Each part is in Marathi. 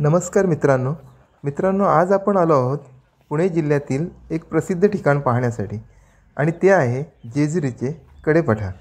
नमस्कार मित्रांनो, आज आपण आलो आहोत पुणे जिल्ह्यातील एक प्रसिद्ध ठिकाण पाहण्यासाठी आणि ते आहे जेजुरीचे कडेपठार।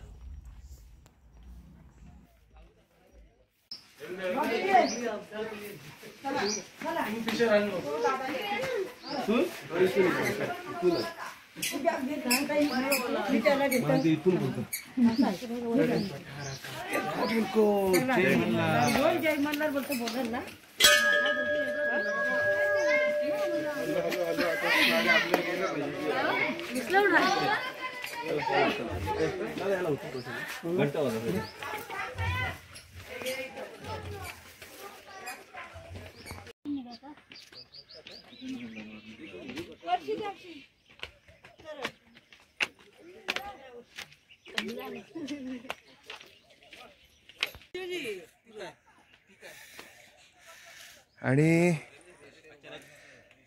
आणि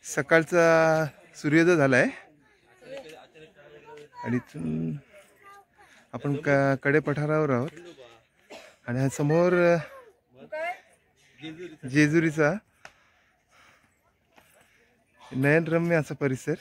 सकाळचा सूर्योदय झालाय आणि इथून आपण कडेपठारावर आहोत आणि समोर जेजुरीचा नयनरम्य असा परिसर।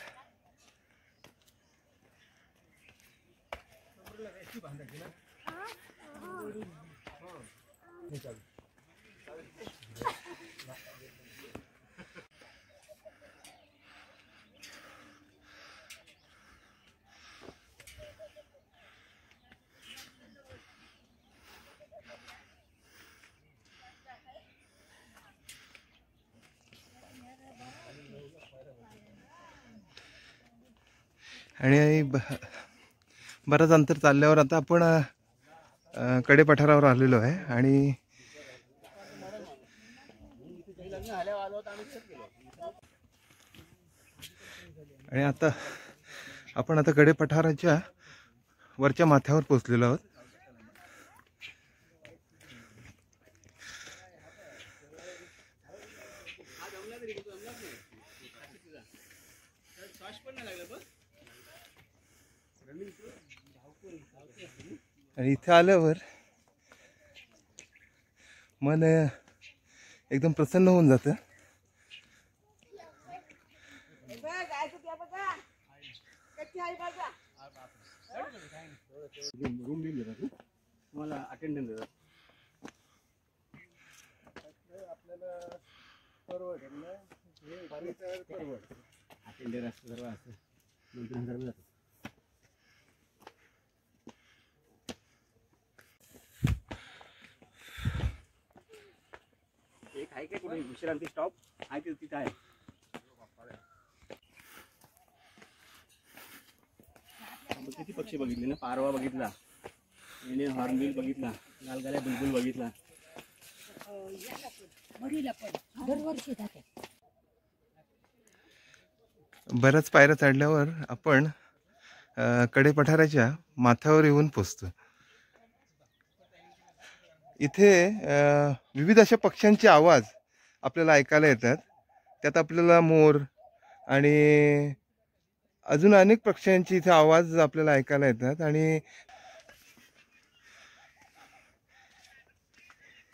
आणि बराच अंतर चालल्यावर आता आपण कडेपठारावर आलेलो आहे आणि आता आपण कडेपठाराच्या वरच्या माथ्यावर पोहोचलेलो आहोत। आणि इथे आल्यावर मन एकदम प्रसन्न होऊन जातं। रूम बिल देतात तुम्हाला अटेंडन्स देतात आपल्याला अटेंडर असतं सर्व असतं 2-3 हजार जातात। एक आहे का कुठे विश्रांती स्टॉप आहे ते तिथं आहे। किती पक्षी बघितले ना, पारवा बघितला, इंडियन हॉर्नबिल बघितला, लालगाल्या बुलबुल बघितला। बऱ्याच पायऱ्या चढल्यावर आपण कडेपठाराच्या माथ्यावर येऊन पोहोचतो। इथे विविध अशा पक्ष्यांचे आवाज आपल्याला ऐकायला येतात। त्यात आपल्याला मोर आणि अजून अनेक पक्ष्यांचे इथे आवाज आपल्याला ऐकायला येतात। आणि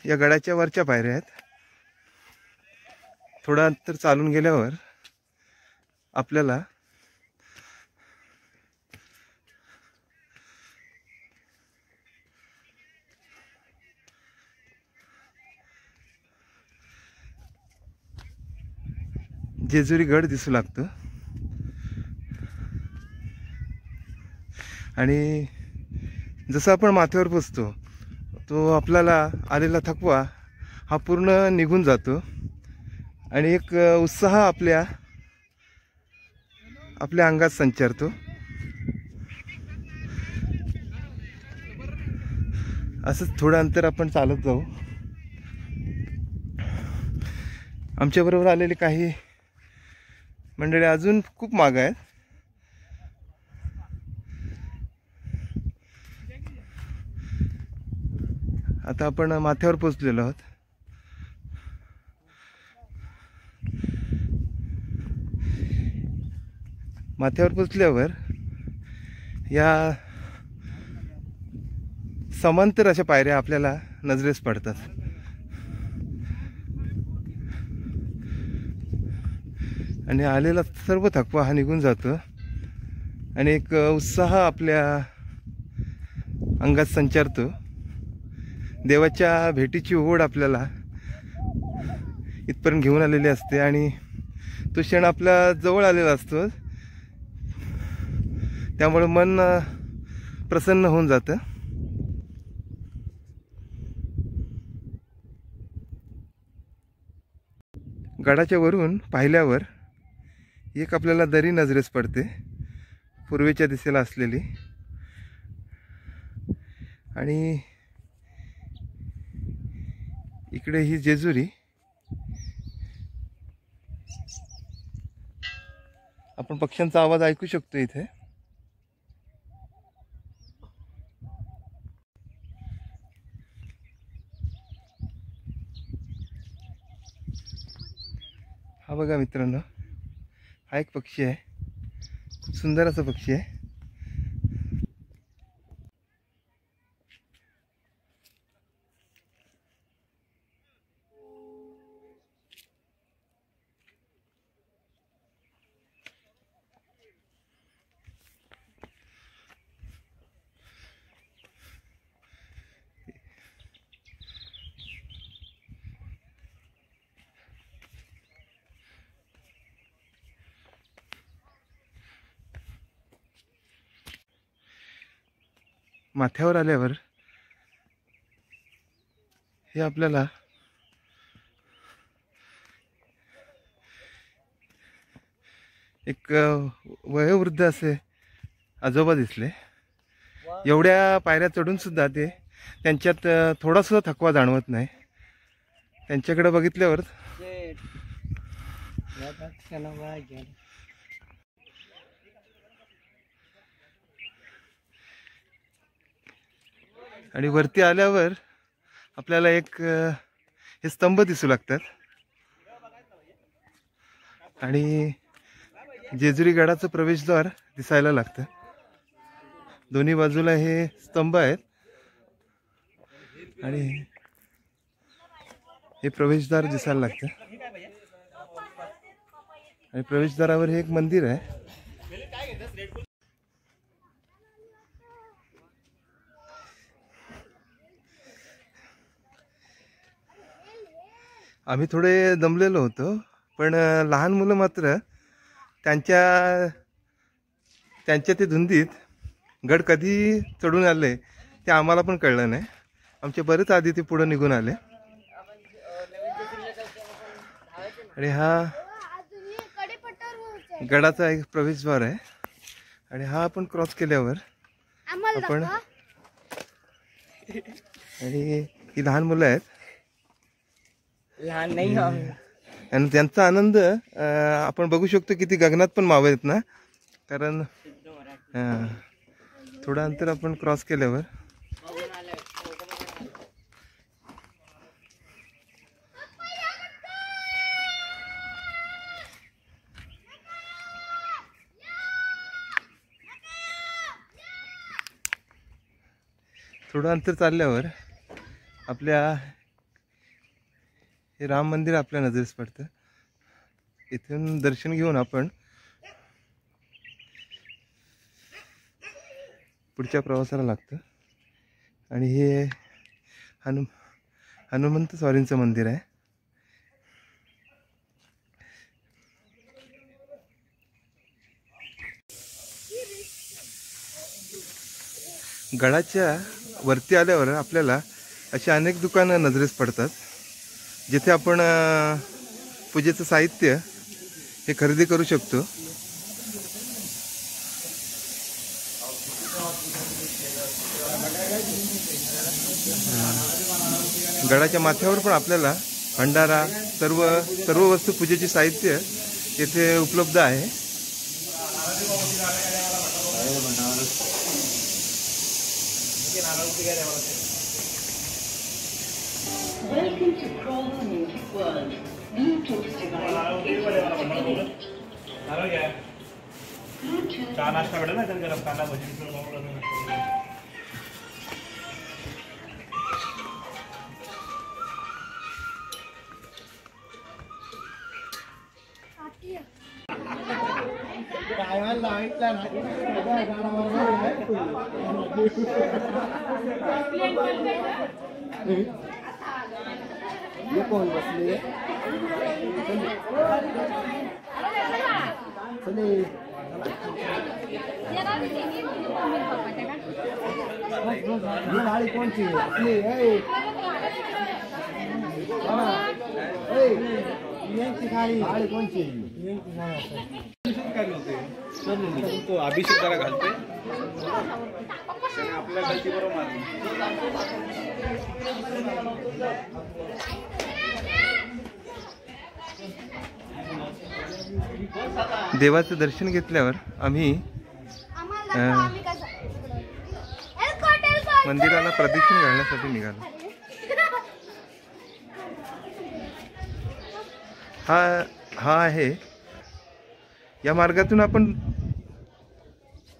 या गडाच्या वरच्या पायऱ्या आहेत। थोडं अंतर चालून गेल्यावर आपल्याला जेजुरी गड दिसू लागतो। आणि जसं आपण माथ्यावर पोचतो तो आपल्याला आलेला थकवा हा पूर्ण निघून जातो आणि एक उत्साह आपल्या अंगात संचारतो। असंच थोडं अंतर आपण चालत जाऊ। आमच्या बरोबर आलेले काही मंडळी अजून खूप मागे आहेत। आता आपण माथ्यावर पोहोचलेलो आहोत। माथ्यावर पोचल्यावर या समांतर अशा पायऱ्या आपल्याला नजरेस पडतात। आणि आलेला सर्व थकवा हा निघून जातो आणि एक उत्साह आपल्या अंगात संचारतो. देवाच्या भेटीची ओढ आपल्याला इथपर्यंत घेऊन आलेली असते आणि तो क्षण आपल्या जवळ आलेला असतो. त्यामुळे मन प्रसन्न होऊन जातं. गडाच्या वरून पाहिल्यावर एक आपल्याला दरी नजरेस पडते, पूर्वेच्या दिशेला असलेली. आणि इकडे ही जेजुरी. आपण पक्ष्यांचा आवाज ऐकू शकतो इथे. हा बघा मित्रांनो, हा एक पक्षी आहे, खूप सुंदर असा पक्षी आहे. माथ्यावर आल्यावर हे आपल्याला एक वयोवृद्ध असे आजोबा दिसले. एवढ्या पायऱ्या चढून सुद्धा ते त्यांच्यात थोडा सुद्धा थकवा जाणवत नाही. त्यांच्याकडे बघितल्यावर आणि वरती आल्यावर आपल्याला एक हे स्तंभ दिसू लागतात आणि जेजुरी गडाचं प्रवेशद्वार दिसायला लागतं. दोन्ही बाजूला हे स्तंभ आहेत आणि हे प्रवेशद्वार दिसायला लागतं. आणि प्रवेशद्वारावर हे एक मंदिर आहे. आम्ही थोडे दमलेलो होतो, पण लहान मुलं मात्र त्यांच्या ते धुंदीत गड कधी चढून आले ते आम्हाला पण कळलं नाही. आमचे बरेच आधी ते पुढे निघून आले. आणि हा गडाचा एक प्रवेशद्वार आहे आणि हा आपण क्रॉस केल्यावर आपण आणि ही लहान मुलं आहेत, लहान नाही आणि त्यांचा आनंद आपण बघू शकतो किती गगनात पण मावळत ना. कारण थोडं अंतर आपण क्रॉस केल्यावर थोडं अंतर चालल्यावर आपल्या हे राम मंदिर आपल्या नजरेस पडतं. इथून दर्शन घेऊन आपण पुढच्या प्रवासाला लागतं. आणि हे हनुमंत स्वारींचं मंदिर आहे. गडाच्या वरती आल्यावर आपल्याला अशी अनेक दुकानं नजरेस पडतात जिथे आपण पूजेचं साहित्य हे खरेदी करू शकतो. गडाच्या माथ्यावर पण आपल्याला भंडारा सर्व वस्तू पूजेचे साहित्य येथे उपलब्ध आहे. Welcome to Crawl Music World. Bluetooth device. चहा नाश्ता भेटेल ना त्यांच्या कांदा भजी. कोण बसले गाडी कोणची आपली गाडी कोणची तो अभिषेक जरा घालतोय आपल्या गलती बरोबर देवाचं दर्शन घेतल्यावर आम्ही मंदिराला प्रदक्षिण घालण्यासाठी निघालो. हा आहे. या मार्गातून आपण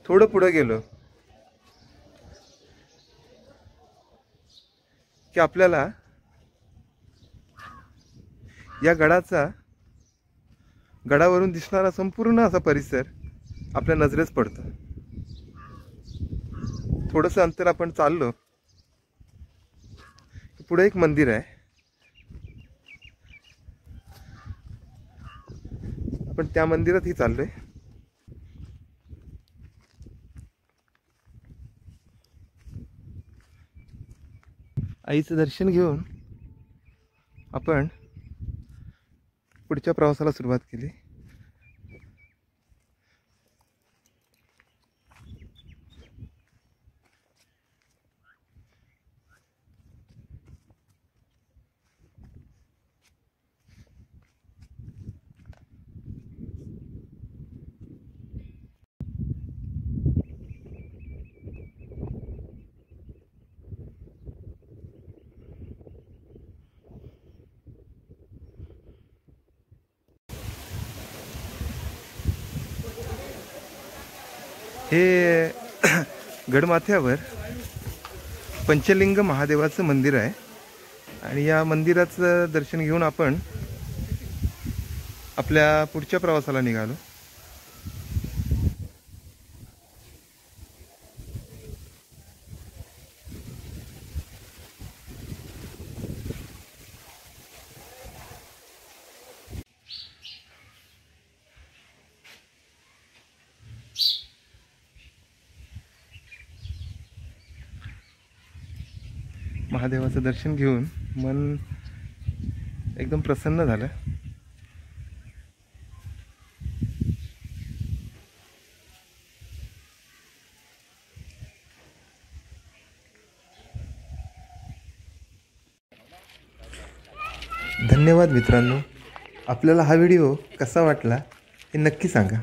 थोडं पुढे गेलो की आपल्याला या गडावरून दिसणारा संपूर्ण असा परिसर आपल्या नजरेस पडतो. थोडंसं अंतर आपण चाललो, पुढे एक मंदिर आहे. आपण त्या मंदिरातही चाललोय. आईचं दर्शन घेऊन आपण पुढच्या प्रवासाला सुरुवात केली. हे गडमाथ्यावर पंचलिंग महादेवाचं मंदिर आहे आणि या मंदिराचं दर्शन घेऊन आपण आपल्या पुढच्या प्रवासाला निघालो. महादेवाचं दर्शन घेऊन मन एकदम प्रसन्न झालं. धन्यवाद मित्रांनो. आपल्याला हा व्हिडिओ कसा वाटला हे नक्की सांगा.